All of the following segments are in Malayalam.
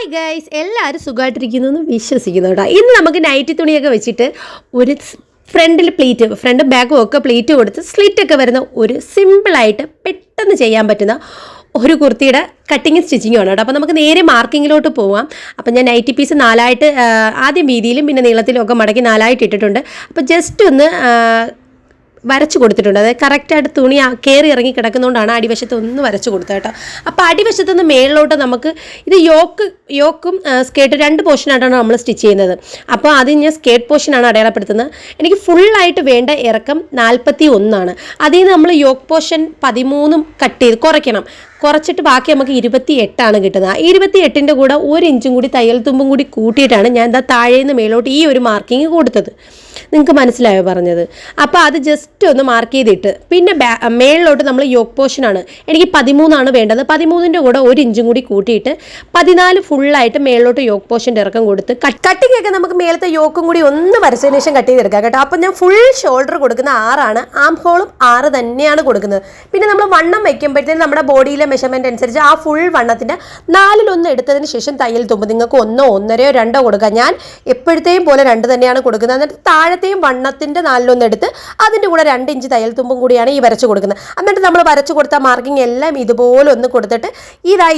ഹായ് ഗൈസ്, എല്ലാവരും സുഖമായിട്ടിരിക്കുന്നു എന്ന് വിശ്വസിക്കുന്നു കേട്ടോ. ഇന്ന് നമുക്ക് നൈറ്റി തുണിയൊക്കെ വെച്ചിട്ട് ഒരു ഫ്രണ്ടിൽ ഫ്രണ്ടും ബാക്കും ഒക്കെ പ്ലീറ്റ് കൊടുത്ത് സ്ലിറ്റൊക്കെ വരുന്ന ഒരു സിമ്പിളായിട്ട് പെട്ടെന്ന് ചെയ്യാൻ പറ്റുന്ന ഒരു കുർത്തിയുടെ കട്ടിങ് സ്റ്റിച്ചിങ്ങും ആണ് കേട്ടോ. അപ്പോൾ നമുക്ക് നേരെ മാർക്കിങ്ങിലോട്ട് പോവാം. അപ്പോൾ ഞാൻ നൈറ്റി പീസ് നാലായിട്ട് ആദ്യം വീതിയിലും പിന്നെ നീളത്തിലും ഒക്കെ മടക്കി നാലായിട്ട് ഇട്ടിട്ടുണ്ട്. അപ്പോൾ ജസ്റ്റ് ഒന്ന് വരച്ച് കൊടുത്തിട്ടുണ്ട്. അതായത് കറക്റ്റായിട്ട് തുണി കയറി ഇറങ്ങി കിടക്കുന്നതുകൊണ്ടാണ് അടിവശത്ത് ഒന്ന് വരച്ച് കൊടുത്തത് കേട്ടോ. അപ്പോൾ അടിവശത്ത് നിന്ന് മേളിലോട്ട് നമുക്ക് ഇത് യോക്കും സ്കേർട്ട് രണ്ട് പോർഷനായിട്ടാണ് നമ്മൾ സ്റ്റിച്ച് ചെയ്യുന്നത്. അപ്പോൾ അത് ഞാൻ സ്കേർട്ട് പോർഷനാണ് അടയാളപ്പെടുത്തുന്നത്. എനിക്ക് ഫുള്ളായിട്ട് വേണ്ട ഇറക്കം 41. അതിൽ നിന്ന് നമ്മൾ യോക്ക് പോർഷൻ 13 കട്ട് ചെയ്ത് കുറച്ചിട്ട് ബാക്കി നമുക്ക് 28 കിട്ടുന്നത്. 28ൻ്റെ കൂടെ 1 ഇഞ്ചും കൂടി തയ്യൽ തുമ്പും കൂടി കൂട്ടിയിട്ടാണ് ഞാൻ എന്താ താഴേന്ന് മേലോട്ട് ഈ ഒരു മാർക്കിങ് കൊടുത്തത്. നിങ്ങൾക്ക് മനസ്സിലായോ പറഞ്ഞത്? അപ്പോൾ അത് ജസ്റ്റ് ഒന്ന് മാർക്ക് ചെയ്തിട്ട് പിന്നെ മേളിലോട്ട് നമ്മൾ യോക്ക് പോർഷനാണ് എനിക്ക് 13 വേണ്ടത്. 13ൻ്റെ കൂടെ 1 ഇഞ്ചും കൂടി കൂട്ടിയിട്ട് 14 ഫുള്ളായിട്ട് മേളിലോട്ട് യോക്ക് പോർഷൻ്റെ ഇറക്കം കൊടുത്ത് കട്ടിങ് ഒക്കെ നമുക്ക് മേളത്തെ യോക്കും കൂടി ഒന്ന് വരച്ചതിന് ശേഷം കട്ട് ചെയ്തെടുക്കാം കേട്ടോ. അപ്പോൾ ഞാൻ ഫുൾ ഷോൾഡർ കൊടുക്കുന്ന 6 ആം ഹോളും 6 തന്നെയാണ് കൊടുക്കുന്നത്. പിന്നെ നമ്മൾ വണ്ണം വയ്ക്കുമ്പോഴത്തേക്കും നമ്മുടെ ബോഡിയിലെ മെഷർമെൻറ്റ് അനുസരിച്ച് ആ ഫുൾ വണ്ണത്തിൻ്റെ 4/1 എടുത്തതിന് ശേഷം തയ്യൽ തുമ്പ് നിങ്ങൾക്ക് 1, 1.5, 2 കൊടുക്കാം. ഞാൻ എപ്പോഴത്തെയും പോലെ 2 തന്നെയാണ് കൊടുക്കുന്നത്. എന്നിട്ട് താഴത്തെയും വണ്ണത്തിൻ്റെ 4/1 എടുത്ത് അതിൻ്റെ കൂടെ 2 ഇഞ്ച് തയ്യൽ തുമ്പും കൂടിയാണ് ഈ വരച്ച് കൊടുക്കുന്നത്. എന്നിട്ട് നമ്മൾ വരച്ച് കൊടുത്ത മാർക്കിംഗ് എല്ലാം ഇതുപോലെ ഒന്ന് കൊടുത്തിട്ട്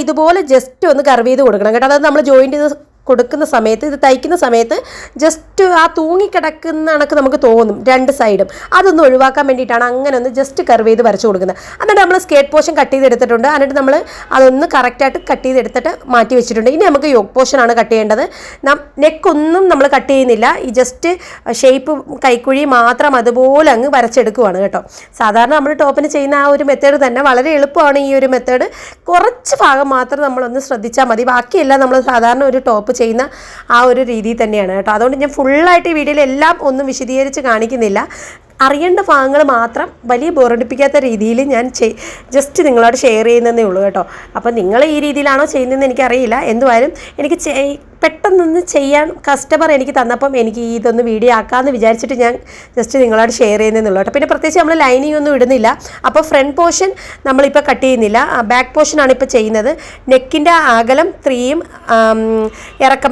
ഇതുപോലെ ജസ്റ്റ് ഒന്ന് കർവ് ചെയ്ത് കൊടുക്കണം കേട്ടോ. അതായത് നമ്മൾ ജോയിൻ്റ് ചെയ്ത് കൊടുക്കുന്ന സമയത്ത് ഇത് തയ്ക്കുന്ന സമയത്ത് ജസ്റ്റ് ആ തൂങ്ങിക്കിടക്കുന്ന കണക്ക് നമുക്ക് തോന്നും 2 സൈഡും. അതൊന്ന് ഒഴിവാക്കാൻ വേണ്ടിയിട്ടാണ് അങ്ങനെ ഒന്ന് ജസ്റ്റ് കർവ് ചെയ്ത് വരച്ച് കൊടുക്കുന്നത്. എന്നിട്ട് നമ്മൾ സ്കേർട്ട് പോർഷൻ കട്ട് ചെയ്തെടുത്തിട്ടുണ്ട്. എന്നിട്ട് നമ്മൾ അതൊന്ന് കറക്റ്റായിട്ട് കട്ട് ചെയ്തെടുത്തിട്ട് മാറ്റി വെച്ചിട്ടുണ്ട്. ഇനി നമുക്ക് യോക്ക് പോർഷനാണ് കട്ട് ചെയ്യേണ്ടത്. നെക്കൊന്നും നമ്മൾ കട്ട് ചെയ്യുന്നില്ല. ഈ ജസ്റ്റ് ഷേപ്പ് കൈക്കുഴി മാത്രം അതുപോലെ അങ്ങ് വരച്ചെടുക്കുവാണ് കേട്ടോ. സാധാരണ നമ്മൾ ടോപ്പിന് ചെയ്യുന്ന ആ ഒരു മെത്തേഡ് തന്നെ വളരെ എളുപ്പമാണ്. ഈ ഒരു മെത്തേഡ് കുറച്ച് ഭാഗം മാത്രം നമ്മളൊന്ന് ശ്രദ്ധിച്ചാൽ മതി. ബാക്കിയെല്ലാം നമ്മൾ സാധാരണ ഒരു ടോപ്പ് ചെയ്യുന്ന ആ ഒരു രീതി തന്നെയാണ് കേട്ടോ. അതുകൊണ്ട് ഞാൻ ഫുള്ളായിട്ട് ഈ വീഡിയോയിൽ എല്ലാം ഒന്നും വിശദീകരിച്ച് കാണിക്കുന്നില്ല. അറിയേണ്ട ഭാഗങ്ങൾ മാത്രം വലിയ ബോറടിപ്പിക്കാത്ത രീതിയിൽ ഞാൻ ജസ്റ്റ് നിങ്ങളോട് ഷെയർ ചെയ്യുന്നതേ ഉള്ളൂ കേട്ടോ. അപ്പോൾ നിങ്ങൾ ഈ രീതിയിലാണോ ചെയ്യുന്നതെന്ന് എനിക്കറിയില്ല. എന്തുവായാലും എനിക്ക് പെട്ടെന്നൊന്ന് ചെയ്യാൻ കസ്റ്റമർ എനിക്ക് തന്നപ്പം എനിക്ക് ഇതൊന്ന് വീഡിയോ ആക്കാമെന്ന് വിചാരിച്ചിട്ട് ഞാൻ ജസ്റ്റ് നിങ്ങളോട് ഷെയർ ചെയ്യുന്നതെന്നുള്ളൂ കേട്ടോ. പിന്നെ പ്രത്യേകിച്ച് നമ്മൾ ലൈനിങ് ഒന്നും ഇടുന്നില്ല. അപ്പോൾ ഫ്രണ്ട് പോർഷൻ നമ്മളിപ്പോൾ കട്ട് ചെയ്യുന്നില്ല, ബാക്ക് പോർഷനാണ് ഇപ്പോൾ ചെയ്യുന്നത്. നെക്കിൻ്റെ അകലം 3ഉം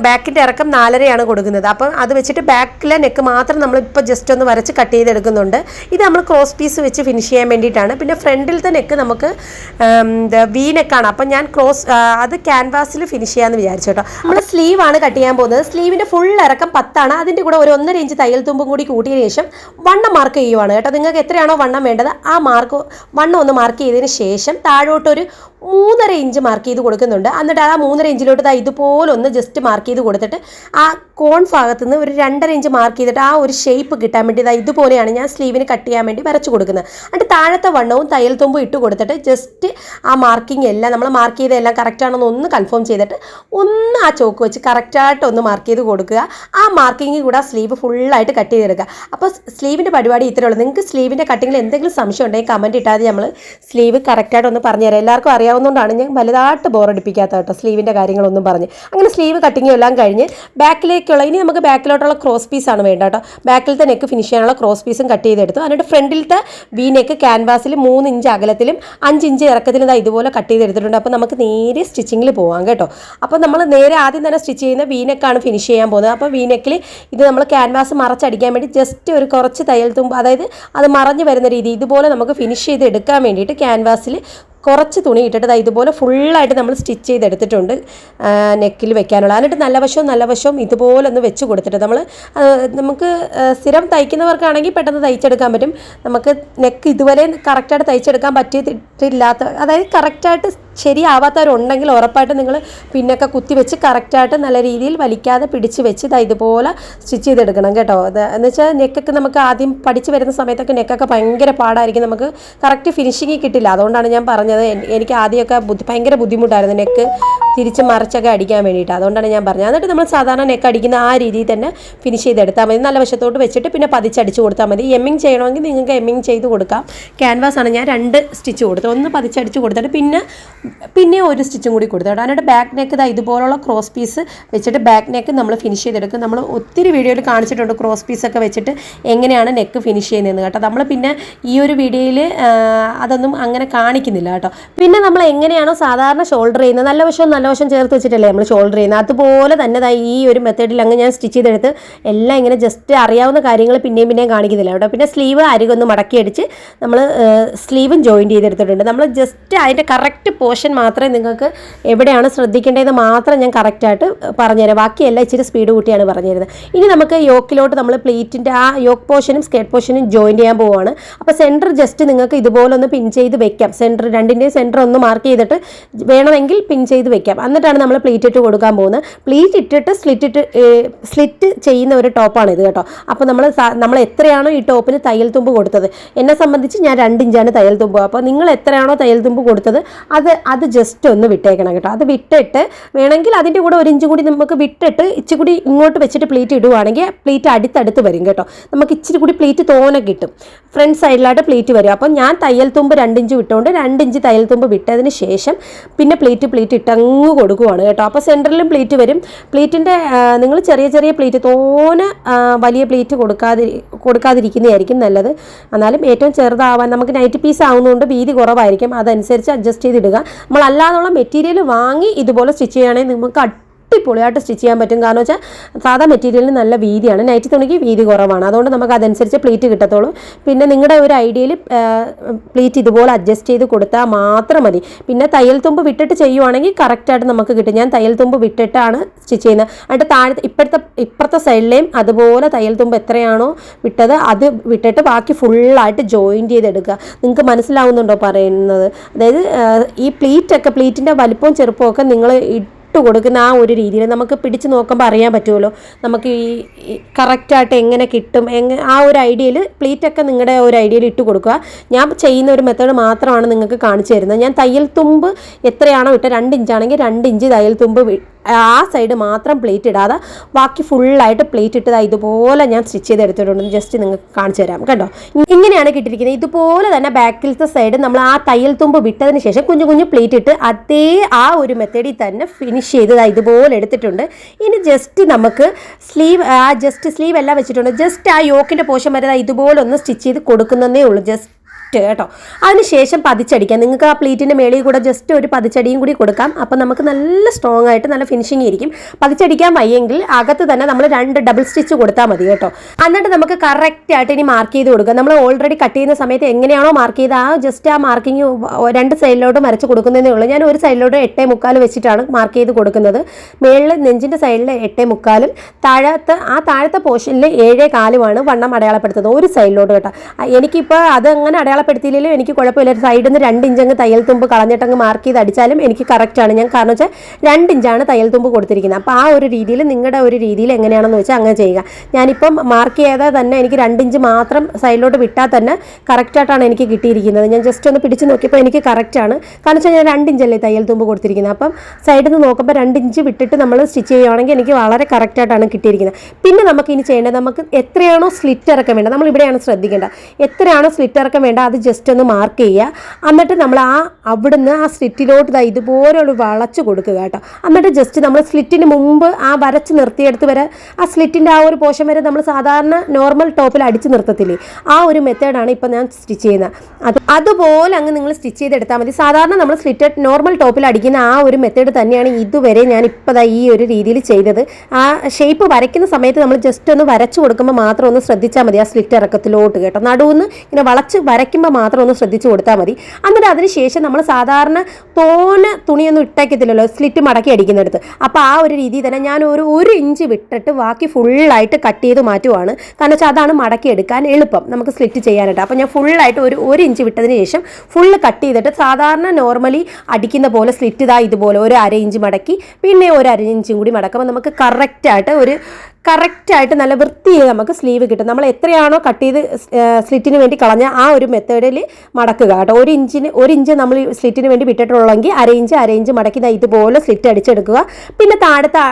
ബാക്കിൻ്റെ ഇറക്കം 4.5 കൊടുക്കുന്നത്. അപ്പം അത് വെച്ചിട്ട് ബാക്കിലെ നെക്ക് മാത്രം നമ്മളിപ്പോൾ ജസ്റ്റ് ഒന്ന് വരച്ച് കട്ട് ചെയ്തെടുക്കുന്നുണ്ട്. ഇത് നമ്മൾ ക്രോസ് പീസ് വെച്ച് ഫിനിഷ് ചെയ്യാൻ വേണ്ടിയിട്ടാണ്. പിന്നെ ഫ്രണ്ടിലത്തെ നെക്ക് നമുക്ക് വി നെക്കാണ്. അപ്പം ഞാൻ അത് ക്യാൻവാസിൽ ഫിനിഷ് ചെയ്യാമെന്ന് വിചാരിച്ചു കേട്ടോ. നമ്മൾ സ്ലീവ് ആണ് കട്ട് ചെയ്യാൻ പോകുന്നത്. സ്ലീവിൻ്റെ ഫുൾ ഇറക്കം 10. അതിൻ്റെ കൂടെ ഒരു 1.5 ഇഞ്ച് തയ്യൽ തുമ്പും കൂടി കൂട്ടിയതിന് ശേഷം വണ്ണം മാർക്ക് ചെയ്യുവാണ് കേട്ടോ. നിങ്ങൾക്ക് എത്രയാണോ വണ്ണം വേണ്ടത് ആ വണ്ണം ഒന്ന് മാർക്ക് ചെയ്തതിന് ശേഷം താഴോട്ടൊരു 3.5 ഇഞ്ച് മാർക്ക് ചെയ്ത് കൊടുക്കുന്നുണ്ട്. എന്നിട്ട് ആ 3.5 ഇഞ്ചിലോട്ട് ഇതുപോലെ ഒന്ന് ജസ്റ്റ് മാർക്ക് ചെയ്ത് കൊടുത്തിട്ട് ആ കോൺ ഭാഗത്ത് നിന്ന് ഒരു 2.5 ഇഞ്ച് മാർക്ക് ചെയ്തിട്ട് ആ ഒരു ഷേപ്പ് കിട്ടാൻ വേണ്ടി ഇതുപോലെയാണ് ഞാൻ സ്ലീവിന് കട്ട് ചെയ്യാൻ വേണ്ടി വരച്ച് കൊടുക്കുന്നത്. എന്നിട്ട് താഴത്തെ വണ്ണവും തയ്യൽ തുമ്പും ഇട്ട് കൊടുത്തിട്ട് ജസ്റ്റ് ആ മാർക്കിംഗ് എല്ലാം നമ്മൾ മാർക്ക് ചെയ്തെല്ലാം കറക്റ്റാണെന്ന് ഒന്ന് കൺഫേം ചെയ്തിട്ട് ഒന്ന് ആ ചോക്ക് വെച്ച് കറക്റ്റായിട്ട് ഒന്ന് മാർക്ക് ചെയ്ത് കൊടുക്കുക. ആ മാർക്കിംഗ് കൂടെ സ്ലീവ് ഫുള്ളായിട്ട് കട്ട് ചെയ്തെടുക്കുക. അപ്പോൾ സ്ലീവിൻ്റെ പരിപാടി ഇത്രയേ ഉള്ളൂ. നിങ്ങൾക്ക് സ്ലീവിൻ്റെ കട്ടിങ്ങിൽ എന്തെങ്കിലും സംശയം ഉണ്ടെങ്കിൽ കമൻറ്റ് ഇട്ടാൽ നമ്മൾ സ്ലീവ് കറക്റ്റായിട്ട് ഒന്ന് പറഞ്ഞുതരാം. എല്ലാവർക്കും അറിയാവുന്നതുകൊണ്ടാണ് ഞാൻ വലുതായിട്ട് ബോറടിപ്പിക്കാത്ത കേട്ടോ സ്ലീവിൻ്റെ കാര്യങ്ങളൊന്നും പറഞ്ഞ്. അങ്ങനെ സ്ലീവ് കട്ടിങ്ങും എല്ലാം കഴിഞ്ഞ് ഇനി നമുക്ക് ബാക്കിലോട്ടുള്ള ക്രോസ് പീസാണ് വേണ്ട കേട്ടോ. ബാക്കിലത്തെ നെക്ക് ഫിനിഷ് ചെയ്യാനുള്ള ക്രോസ് പീസും കട്ട് ചെയ്തെടുത്തു. എന്നിട്ട് ഫ്രണ്ടിലത്തെ വി നെക്ക് ക്യാൻവാസിൽ 3 ഇഞ്ച് അകലത്തിലും 5 ഇഞ്ച് ഇറക്കത്തിലും ഇതുപോലെ കട്ട് ചെയ്തെടുത്തിട്ടുണ്ട്. അപ്പോൾ നമുക്ക് നേരെ സ്റ്റിച്ചിങ്ങിൽ പോകാം കേട്ടോ. അപ്പോൾ നമ്മൾ നേരെ ആദ്യം തന്നെ സ്റ്റിച്ച് ചെയ്യുന്ന വി നെക്കാണ് ഫിനിഷ് ചെയ്യാൻ പോകുന്നത്. അപ്പോൾ വി നെക്കിൽ ഇത് നമ്മൾ ക്യാൻവാസ് മറച്ചടിക്കാൻ വേണ്ടി ജസ്റ്റ് ഒരു കുറച്ച് തയ്യൽ തുമ്പ്, അതായത് അത് മറഞ്ഞു വരുന്ന രീതി ഇതുപോലെ നമുക്ക് ഫിനിഷ് ചെയ്ത് എടുക്കാൻ വേണ്ടിയിട്ട് ക്യാൻവാസിൽ കുറച്ച് തുണി ഇട്ടിട്ട് ഇതുപോലെ ഫുള്ളായിട്ട് നമ്മൾ സ്റ്റിച്ച് ചെയ്തെടുത്തിട്ടുണ്ട് നെക്കിൽ വെക്കാനുള്ള. എന്നിട്ട് നല്ല വശവും ഇതുപോലെ ഒന്ന് വെച്ച് കൊടുത്തിട്ട് നമുക്ക് സ്ഥിരം തയ്ക്കുന്നവർക്കാണെങ്കിൽ പെട്ടെന്ന് തയ്ച്ചെടുക്കാൻ പറ്റും. നമുക്ക് നെക്ക് ഇതുവരെ കറക്റ്റായിട്ട് തയ്ച്ചെടുക്കാൻ പറ്റിയിട്ടില്ലാത്ത, അതായത് കറക്റ്റായിട്ട് ശരിയാവാത്തവരുണ്ടെങ്കിൽ ഉറപ്പായിട്ട് നിങ്ങൾ പിന്നൊക്കെ കുത്തി വെച്ച് കറക്റ്റായിട്ട് നല്ല രീതിയിൽ വലിക്കാതെ പിടിച്ച് വെച്ച് ഇതുപോലെ സ്റ്റിച്ച് ചെയ്തെടുക്കണം കേട്ടോ. എന്ന് വെച്ചാൽ നെക്കൊക്കെ നമുക്ക് ആദ്യം പഠിച്ച് വരുന്ന സമയത്തൊക്കെ നെക്കൊക്കെ ഭയങ്കര പാടായിരിക്കും, നമുക്ക് കറക്റ്റ് ഫിനിഷിങ് കിട്ടില്ല. അതുകൊണ്ടാണ് ഞാൻ പറഞ്ഞത് എനിക്ക് ആദ്യമൊക്കെ ഭയങ്കര ബുദ്ധിമുട്ടായിരുന്നു നെക്ക് തിരിച്ച് മറിച്ചൊക്കെ അടിക്കാൻ വേണ്ടിയിട്ട്. അതുകൊണ്ടാണ് ഞാൻ പറഞ്ഞത്. എന്നിട്ട് നമ്മൾ സാധാരണ നെക്ക് അടിക്കുന്ന ആ രീതിയിൽ തന്നെ ഫിനിഷ് ചെയ്തെടുത്താൽ മതി. നല്ല വശത്തോട്ട് വെച്ചിട്ട് പിന്നെ പതിച്ചടിച്ച് കൊടുത്താൽ മതി. എമ്മിങ് ചെയ്യണമെങ്കിൽ നിങ്ങൾക്ക് എമ്മിങ് ചെയ്ത് കൊടുക്കാം. ക്യാൻവാസാണ് ഞാൻ 2 സ്റ്റിച്ച് കൊടുത്തത്. ഒന്ന് പതിച്ചടിച്ച് കൊടുത്തിട്ട് പിന്നെ ഒരു സ്റ്റിച്ചും കൂടി കൊടുത്തിട്ട് എന്നിട്ട് ബാക്ക് നെക്ക് ഇതുപോലുള്ള ക്രോസ് പീസ് വെച്ചിട്ട് ബാക്ക് നെക്ക് നമ്മൾ ഫിനിഷ് ചെയ്തെടുക്കും. നമ്മൾ ഒത്തിരി വീഡിയോയിൽ കാണിച്ചിട്ടുണ്ട് ക്രോസ് പീസൊക്കെ വെച്ചിട്ട് എങ്ങനെയാണ് നെക്ക് ഫിനിഷ് ചെയ്യുന്നതെന്ന് കേട്ടോ. നമ്മൾ പിന്നെ ഈ ഒരു വീഡിയോയിൽ അതൊന്നും അങ്ങനെ കാണിക്കുന്നില്ല കേട്ടോ. പിന്നെ നമ്മൾ എങ്ങനെയാണോ സാധാരണ ഷോൾഡർ ചെയ്യുന്നത്, നല്ല വശം ചേർത്ത് വെച്ചിട്ടല്ലേ നമ്മൾ ഷോൾഡർ ചെയ്യുന്നത്, അതുപോലെ തന്നെ ഈ ഒരു മെത്തേഡിൽ അങ്ങ് ഞാൻ സ്റ്റിച്ച് ചെയ്തെടുത്ത് എല്ലാം ഇങ്ങനെ ജസ്റ്റ് അറിയാവുന്ന കാര്യങ്ങൾ പിന്നെയും കാണിക്കുന്നില്ല കേട്ടോ. പിന്നെ സ്ലീവ് അരികൊന്ന് മടക്കി അടിച്ച് നമ്മൾ സ്ലീവും ജോയിൻറ്റ് ചെയ്തെടുത്തിട്ടുണ്ട്. നമ്മൾ ജസ്റ്റ് അതിൻ്റെ കറക്റ്റ് പോർഷൻ മാത്രമേ നിങ്ങൾക്ക് എവിടെയാണ് ശ്രദ്ധിക്കേണ്ടതെന്ന് മാത്രം ഞാൻ കറക്റ്റായിട്ട് പറഞ്ഞുതരാം. ബാക്കിയെല്ലാം ഇച്ചിരി സ്പീഡ് കൂട്ടിയാണ് പറഞ്ഞുതരുന്നത്. ഇനി നമുക്ക് യോക്കിലോട്ട് നമ്മൾ പ്ലീറ്റിൻ്റെ ആ യോക്ക് പോർഷനും സ്കേർട്ട് പോർഷനും ജോയിൻ ചെയ്യാൻ പോവുകയാണ്. അപ്പോൾ സെൻറ്റർ ജസ്റ്റ് നിങ്ങൾക്ക് ഇതുപോലെ ഒന്ന് പിൻ ചെയ്ത് വെക്കാം. രണ്ടിൻ്റെയും സെൻറ്റർ ഒന്ന് മാർക്ക് ചെയ്തിട്ട് വേണമെങ്കിൽ പിൻ ചെയ്ത് വെക്കാം. എന്നിട്ടാണ് നമ്മൾ പ്ലീറ്റ് ഇട്ട് കൊടുക്കാൻ പോകുന്നത്. പ്ലീറ്റ് ഇട്ടിട്ട് സ്ലിറ്റ് ചെയ്യുന്ന ഒരു ടോപ്പാണ് ഇത് കേട്ടോ. അപ്പോൾ നമ്മൾ എത്രയാണോ ഈ ടോപ്പിന് തയ്യൽ തുമ്പ് കൊടുത്തത്, എന്നെ സംബന്ധിച്ച് ഞാൻ 2 ഇഞ്ചാണ് തയ്യൽ തുമ്പ്. അപ്പോൾ നിങ്ങൾ എത്രയാണോ തയ്യൽ തുമ്പ് കൊടുത്തത് അത് ജസ്റ്റ് ഒന്ന് വിട്ടേക്കണം കേട്ടോ. അത് വിട്ടിട്ട് വേണമെങ്കിൽ അതിൻ്റെ കൂടെ 1 ഇഞ്ച് കൂടി നമുക്ക് വിട്ടിട്ട് ഇച്ചിരി കൂടി ഇങ്ങോട്ട് വെച്ചിട്ട് പ്ലീറ്റ് ഇടുവാണെങ്കിൽ പ്ലീറ്റ് അടുത്തടുത്ത് വരും കേട്ടോ. നമുക്ക് ഇച്ചിരി കൂടി പ്ലീറ്റ് തോനെ കിട്ടും. ഫ്രണ്ട് സൈഡിലായിട്ട് പ്ലീറ്റ് വരും. അപ്പം ഞാൻ തയ്യൽ തുമ്പ് 2 ഇഞ്ച് വിട്ടുകൊണ്ട് 2 ഇഞ്ച് തയ്യൽ തുമ്പ് വിട്ടതിന് ശേഷം പിന്നെ പ്ലീറ്റ് ഇട്ടങ്ങ് കൊടുക്കുവാണ് കേട്ടോ. അപ്പോൾ സെൻറ്ററിലും പ്ലീറ്റ് വരും. പ്ലീറ്റിൻ്റെ നിങ്ങൾ ചെറിയ പ്ലീറ്റ് തോനെ വലിയ പ്ലീറ്റ് കൊടുക്കാതിരിക്കുന്നതായിരിക്കും നല്ലത്. എന്നാലും ഏറ്റവും ചെറുതാവാൻ നമുക്ക് നൈറ്റ് പീസ് ആവുന്നതുകൊണ്ട് വീതി കുറവായിരിക്കും. അതനുസരിച്ച് അഡ്ജസ്റ്റ് ചെയ്തിടുക. നമ്മൾ അല്ലാതുള്ള മെറ്റീരിയൽ വാങ്ങി ഇതുപോലെ സ്റ്റിച്ച് ചെയ്യുകയാണെങ്കിൽ നമുക്ക് അടിപൊളിയായിട്ട് സ്റ്റിച്ച് ചെയ്യാൻ പറ്റും. കാരണം വെച്ചാൽ സാധാ മെറ്റീരിയലിന് നല്ല വീതിയാണ്, നൈറ്റ് തുണിക്ക് വീതി കുറവാണ്. അതുകൊണ്ട് നമുക്ക് അതനുസരിച്ച് പ്ലീറ്റ് കിട്ടത്തുള്ളൂ. പിന്നെ നിങ്ങളുടെ ഒരു ഐഡിയയിൽ പ്ലീറ്റ് ഇതുപോലെ അഡ്ജസ്റ്റ് ചെയ്ത് കൊടുത്താൽ മാത്രം മതി. പിന്നെ തയ്യൽ തുമ്പ് വിട്ടിട്ട് ചെയ്യുവാണെങ്കിൽ കറക്റ്റായിട്ട് നമുക്ക് കിട്ടും. ഞാൻ തയ്യൽ തുമ്പ് വിട്ടിട്ടാണ് സ്റ്റിച്ച് ചെയ്യുന്നത്. എന്നിട്ട് ഇപ്പുറത്തെ സൈഡിലെയും അതുപോലെ തയ്യൽ തുമ്പ് എത്രയാണോ വിട്ടത് അത് വിട്ടിട്ട് ബാക്കി ഫുള്ളായിട്ട് ജോയിൻറ്റ് ചെയ്തെടുക്കുക. നിങ്ങൾക്ക് മനസ്സിലാവുന്നുണ്ടോ പറയുന്നത്? അതായത് ഈ പ്ലീറ്റിൻ്റെ വലിപ്പവും ചെറുപ്പവും ഒക്കെ നിങ്ങൾ കൊടുക്കുന്ന ആ ഒരു രീതിയിൽ നമുക്ക് പിടിച്ച് നോക്കുമ്പോൾ അറിയാൻ പറ്റുമല്ലോ നമുക്ക് ഈ കറക്റ്റായിട്ട് എങ്ങനെ കിട്ടും, ആ ഒരു ഐഡിയയിൽ പ്ലീറ്റൊക്കെ നിങ്ങളുടെ ഒരു ഐഡിയയിൽ ഇട്ട് കൊടുക്കുക. ഞാൻ ചെയ്യുന്ന ഒരു മെത്തേഡ് മാത്രമാണ് നിങ്ങൾക്ക് കാണിച്ചു തരുന്നത്. ഞാൻ തയ്യൽ തുമ്പ് എത്രയാണോ ഇട്ട് 2 ഇഞ്ചാണെങ്കിൽ 2 ഇഞ്ച് തയ്യൽ തുമ്പ് ആ സൈഡ് മാത്രം പ്ലേറ്റ് ഇടാതെ ബാക്കി ഫുള്ളായിട്ട് പ്ലേറ്റ് ഇട്ടത് ഇതുപോലെ ഞാൻ സ്റ്റിച്ച് ചെയ്തെടുത്തിട്ടുണ്ട്. ജസ്റ്റ് നിങ്ങൾക്ക് കാണിച്ചു തരാം കേട്ടോ. ഇങ്ങനെയാണ് കിട്ടിയിരിക്കുന്നത്. ഇതുപോലെ തന്നെ ബാക്കിലത്തെ സൈഡ് നമ്മൾ ആ തയ്യൽ തുമ്പ് വിട്ടതിന് ശേഷം കുഞ്ഞു പ്ലേറ്റ് ഇട്ട് അതേ ആ ഒരു മെത്തേഡിൽ തന്നെ ഫിനിഷ് ചെയ്ത് ഇതുപോലെ എടുത്തിട്ടുണ്ട്. ഇനി ജസ്റ്റ് നമുക്ക് സ്ലീവ് എല്ലാം വെച്ചിട്ടുണ്ട്. ജസ്റ്റ് ആ യോക്കിൻ്റെ പോർഷൻ വരെ ഇതുപോലെ ഒന്ന് സ്റ്റിച്ച് ചെയ്ത് കൊടുക്കുന്നതേ ഉള്ളൂ. ജസ്റ്റ് കേട്ടോ. അതിനുശേഷം പതിച്ചടിക്കാം. നിങ്ങൾക്ക് ആ പ്ലീറ്റിൻ്റെ മേളിൽ കൂടെ ജസ്റ്റ് ഒരു പതിച്ചടിയും കൂടി കൊടുക്കാം. അപ്പം നമുക്ക് നല്ല സ്ട്രോങ് ആയിട്ട് നല്ല ഫിനിഷിങ് ആയിരിക്കും. പതിച്ചടിക്കാൻ വയ്യെങ്കിൽ അകത്ത് തന്നെ നമ്മൾ 2 ഡബിൾ സ്റ്റിച്ച് കൊടുത്താൽ മതി കേട്ടോ. എന്നിട്ട് നമുക്ക് കറക്റ്റായിട്ട് ഇനി മാർക്ക് ചെയ്ത് കൊടുക്കുക. നമ്മൾ ഓൾറെഡി കട്ട് ചെയ്യുന്ന സമയത്ത് എങ്ങനെയാണോ മാർക്ക് ചെയ്ത് ആ മാർക്കിങ് 2 സൈഡിലോട്ട് വരച്ച് കൊടുക്കുന്നതേ ഉള്ളൂ. ഞാൻ ഒരു സൈഡിലോട്ട് 8.75 വെച്ചിട്ടാണ് മാർക്ക് ചെയ്ത് കൊടുക്കുന്നത്. മേളിൽ നെഞ്ചിൻ്റെ സൈഡിൽ 8.75, താഴത്തെ പോർഷനിൽ 7.4 വണ്ണം അടയാളപ്പെടുത്തുന്നത് ഒരു സൈഡിലോട്ട് കേട്ടോ. എനിക്കിപ്പോൾ അതങ്ങനെ അടയാളപ്പെടുത്തിയില്ലെങ്കിലും എനിക്ക് കുഴപ്പമില്ല. സൈഡിൽ നിന്ന് 2 ഇഞ്ച് തയ്യൽ തുമ്പ് കളഞ്ഞിട്ടങ്ങ് മാർക്ക് ചെയ്ത് അടിച്ചാലും എനിക്ക് കറക്റ്റാണ്. ഞാൻ കാരണം വെച്ചാൽ 2 ഇഞ്ചാണ് തയ്യൽ തുമ്പ് കൊടുത്തിരിക്കുന്നത്. അപ്പോൾ ആ ഒരു രീതിയിൽ നിങ്ങളുടെ ഒരു രീതിയിൽ എങ്ങനെയാണെന്ന് വെച്ചാൽ അങ്ങനെ ചെയ്യുക. ഞാനിപ്പം മാർക്ക് ചെയ്താൽ തന്നെ എനിക്ക് 2 ഇഞ്ച് മാത്രം സൈഡിലോട്ട് വിട്ടാൽ തന്നെ കറക്റ്റായിട്ടാണ് എനിക്ക് കിട്ടിയിരിക്കുന്നത്. ഞാൻ ജസ്റ്റ് ഒന്ന് പിടിച്ച് നോക്കിയപ്പോൾ എനിക്ക് കറക്റ്റാണ്. കാരണം വെച്ചാൽ ഞാൻ 2 ഇഞ്ചല്ലേ തയ്യൽ തുമ്പ് കൊടുത്തിരിക്കുന്നത്. അപ്പം സൈഡിൽ നിന്ന് നോക്കുമ്പോൾ 2 ഇഞ്ച് വിട്ടിട്ട് നമ്മൾ സ്റ്റിച്ച് ചെയ്യുകയാണെങ്കിൽ എനിക്ക് വളരെ കറക്റ്റായിട്ടാണ് കിട്ടിയിരിക്കുന്നത്. പിന്നെ നമുക്ക് ഇനി ചെയ്യേണ്ടത് നമുക്ക് എത്രയാണോ സ്ലിറ്റ് ഇറക്കാൻ വേണ്ടത്, നമ്മൾ ഇവിടെയാണ് ശ്രദ്ധിക്കേണ്ടത്. എത്രയാണോ സ്ലിറ്റ് ഇറക്കാൻ വേണ്ട അത് ജസ്റ്റ് ഒന്ന് മാർക്ക് ചെയ്യുക. എന്നിട്ട് നമ്മൾ അവിടുന്ന് ആ സ്ലിറ്റിലോട്ട് ഇതുപോലെ ഒരു വളച്ച് കൊടുക്കുക കേട്ടോ. എന്നിട്ട് ജസ്റ്റ് നമ്മൾ സ്ലിറ്റിന് മുമ്പ് ആ വരച്ച് നിർത്തിയെടുത്ത് വരെ ആ സ്ലിറ്റിൻ്റെ ആ ഒരു പോർഷൻ വരെ നമ്മൾ സാധാരണ നോർമൽ ടോപ്പിൽ അടിച്ച് നിർത്തത്തില്ലേ, ആ ഒരു മെത്തേഡാണ് ഇപ്പം ഞാൻ സ്റ്റിച്ച് ചെയ്യുന്നത്. അതുപോലെ അങ്ങ് നിങ്ങൾ സ്റ്റിച്ച് ചെയ്തെടുത്താൽ മതി. സാധാരണ നമ്മൾ സ്ലിറ്റ് നോർമൽ ടോപ്പിൽ അടിക്കുന്ന ആ ഒരു മെത്തേഡ് തന്നെയാണ് ഇതുവരെ ഞാൻ ഇപ്പോൾ ഈ ഒരു രീതിയിൽ ചെയ്തത്. ആ ഷേപ്പ് വരയ്ക്കുന്ന സമയത്ത് നമ്മൾ ജസ്റ്റ് ഒന്ന് വരച്ച് കൊടുക്കുമ്പോൾ മാത്രം ഒന്ന് ശ്രദ്ധിച്ചാൽ മതി ആ സ്ലിറ്റ് ഇറക്കത്തിലോട്ട് കേട്ടോ. നടുവെന്ന് ഇങ്ങനെ വളച്ച് വരയ്ക്കുമ്പോൾ മാത്രം ഒന്ന് ശ്രദ്ധിച്ച് കൊടുത്താൽ മതി. എന്നിട്ട് അതിന് ശേഷം നമ്മൾ സാധാരണ തോനെ തുണിയൊന്നും ഇട്ടേക്കത്തില്ലല്ലോ സ്ലിറ്റ് മടക്കി അടിക്കുന്നിടത്ത്. അപ്പോൾ ആ ഒരു രീതിയിൽ തന്നെ ഞാൻ ഒരു 1 ഇഞ്ച് വിട്ടിട്ട് ബാക്കി ഫുള്ളായിട്ട് കട്ട് ചെയ്ത് മാറ്റുവാണ്. കാരണം വെച്ചാൽ അതാണ് മടക്കി എടുക്കാൻ എളുപ്പം നമുക്ക് സ്ലിറ്റ് ചെയ്യാനായിട്ട്. അപ്പോൾ ഞാൻ ഫുള്ളായിട്ട് ഒരു ഇഞ്ച് വിട്ടതിന് ശേഷം ഫുള്ള് കട്ട് ചെയ്തിട്ട് സാധാരണ നോർമലി അടിക്കുന്ന പോലെ സ്ലിറ്റ് ഇതുപോലെ ഒരു 1/2 ഇഞ്ച് മടക്കി പിന്നെ ഒരു 1/2 ഇഞ്ചും കൂടി മടക്കുമ്പോൾ നമുക്ക് കറക്റ്റായിട്ട് നല്ല വൃത്തിയിൽ നമുക്ക് സ്ലീവ് കിട്ടും. നമ്മൾ എത്രയാണോ കട്ട് ചെയ്ത് സ്ലിറ്റിന് വേണ്ടി കളഞ്ഞ ആ ഒരു മെത്തേഡിൽ മടക്കുക കേട്ടോ. 1 ഇഞ്ച് നമ്മൾ സ്ലിറ്റിന് വേണ്ടി വിട്ടിട്ടുള്ളെങ്കിൽ 1/2 ഇഞ്ച് മടക്കി ഇതുപോലെ സ്ലിറ്റ് അടിച്ചെടുക്കുക. പിന്നെ താഴത്തെ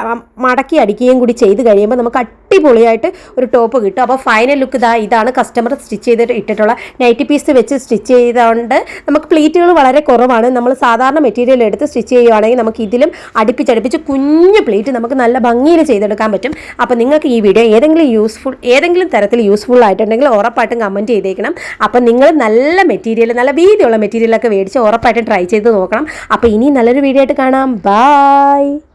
മടക്കി അടിക്കുകയും കൂടി ചെയ്ത് കഴിയുമ്പോൾ നമുക്ക് അടിപൊളിയായിട്ട് ഒരു ടോപ്പ് കിട്ടും. അപ്പോൾ ഫൈനൽ ലുക്ക് ഇതാണ് കസ്റ്റമർ സ്റ്റിച്ച് ചെയ്തിട്ട് ഇട്ടിട്ടുള്ള നൈറ്റി പീസ് വെച്ച് സ്റ്റിച്ച് ചെയ്തുകൊണ്ട് നമുക്ക് പ്ലീറ്റുകൾ വളരെ കുറവാണ്. നമ്മൾ സാധാരണ മെറ്റീരിയൽ എടുത്ത് സ്റ്റിച്ച് ചെയ്യുകയാണെങ്കിൽ നമുക്ക് ഇതിലും അടുപ്പിച്ചടുപ്പിച്ച് കുഞ്ഞു പ്ലീറ്റ് നമുക്ക് നല്ല ഭംഗിയിൽ ചെയ്തെടുക്കാൻ പറ്റും. അപ്പോൾ നിങ്ങൾക്ക് ഈ വീഡിയോ ഏതെങ്കിലും തരത്തിൽ യൂസ്ഫുൾ ആയിട്ടുണ്ടെങ്കിൽ ഉറപ്പായിട്ടും കമൻറ്റ് ചെയ്തേക്കണം. അപ്പം നിങ്ങൾ നല്ല മെറ്റീരിയൽ, നല്ല വീതിയുള്ള മെറ്റീരിയലൊക്കെ മേടിച്ച് ഉറപ്പായിട്ടും ട്രൈ ചെയ്ത് നോക്കണം. അപ്പോൾ ഇനി നല്ലൊരു വീഡിയോ ആയിട്ട് കാണാം. ബൈ.